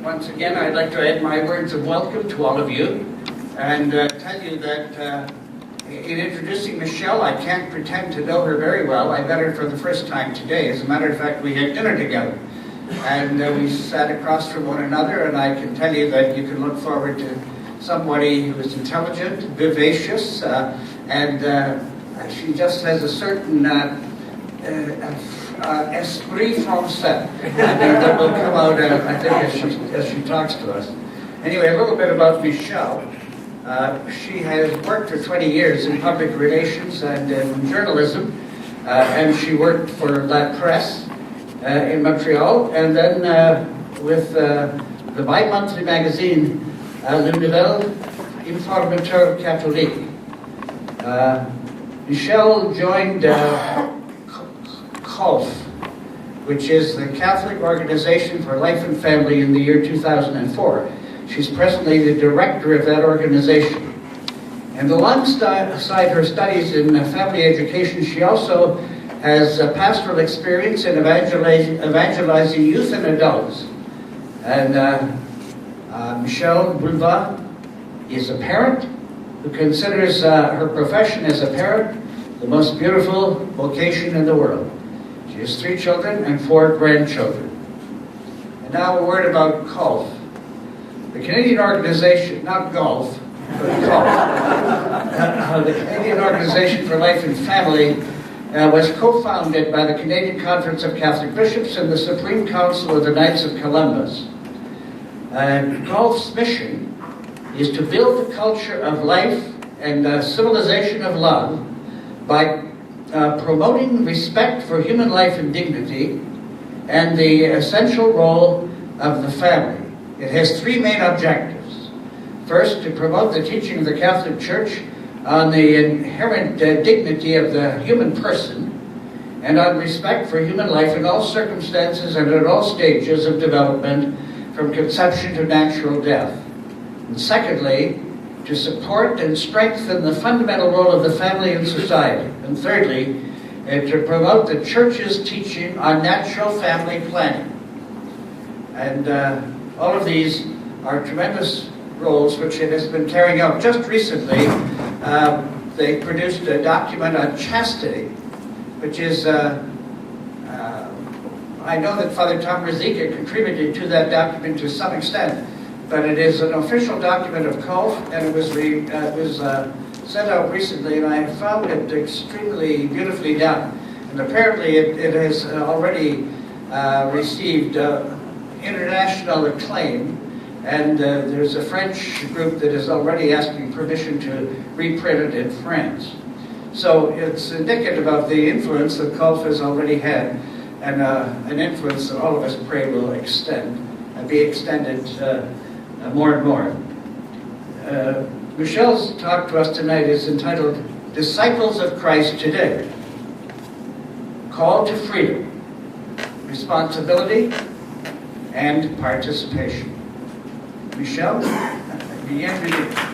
Once again, I'd like to add my words of welcome to all of you and tell you that in introducing Michèle, I can't pretend to know her very well. I met her for the first time today. As a matter of fact, we had dinner together. And we sat across from one another, and I can tell you that you can look forward to somebody who is intelligent, vivacious, and she just has a certain esprit français that will come out, I think, as she talks to us. Anyway, a little bit about Michèle. She has worked for 20 years in public relations and in journalism, and she worked for La Presse in Montreal, and then with the bi-monthly magazine Le Nouvel Informateur Catholique. Michèle joined C.O.L.F, which is the Catholic Organization for Life and Family, in the year 2004. She's presently the director of that organization. And alongside her studies in family education, she also has pastoral experience in evangelizing youth and adults. And Michèle Boulva is a parent who considers her profession as a parent the most beautiful vocation in the world. She has 3 children and 4 grandchildren. And now a word about C.O.L.F. The Canadian organization, not golf, but C.O.L.F. The Canadian Organization for Life and Family was co-founded by the Canadian Conference of Catholic Bishops and the Supreme Council of the Knights of Columbus. C.O.L.F.'s mission is to build a culture of life and a civilization of love by promoting respect for human life and dignity and the essential role of the family. It has 3 main objectives. First, to promote the teaching of the Catholic Church on the inherent dignity of the human person and on respect for human life in all circumstances and at all stages of development, from conception to natural death. And secondly, to support and strengthen the fundamental role of the family in society. And thirdly, to promote the Church's teaching on natural family planning. And all of these are tremendous roles which it has been carrying out. Just recently, they produced a document on chastity, which is, I know that Father Tom Ruzicka contributed to that document to some extent, but it is an official document of C.O.L.F, and it was sent out recently, and I found it extremely beautifully done. And apparently it has already received international acclaim, and there's a French group that is already asking permission to reprint it in France. So it's indicative of the influence that C.O.L.F has already had, and an influence that all of us pray will extend and be extended more and more. Michèle's talk to us tonight is entitled Disciples of Christ Today. Call to freedom, responsibility, and participation. Michèle, begin reading.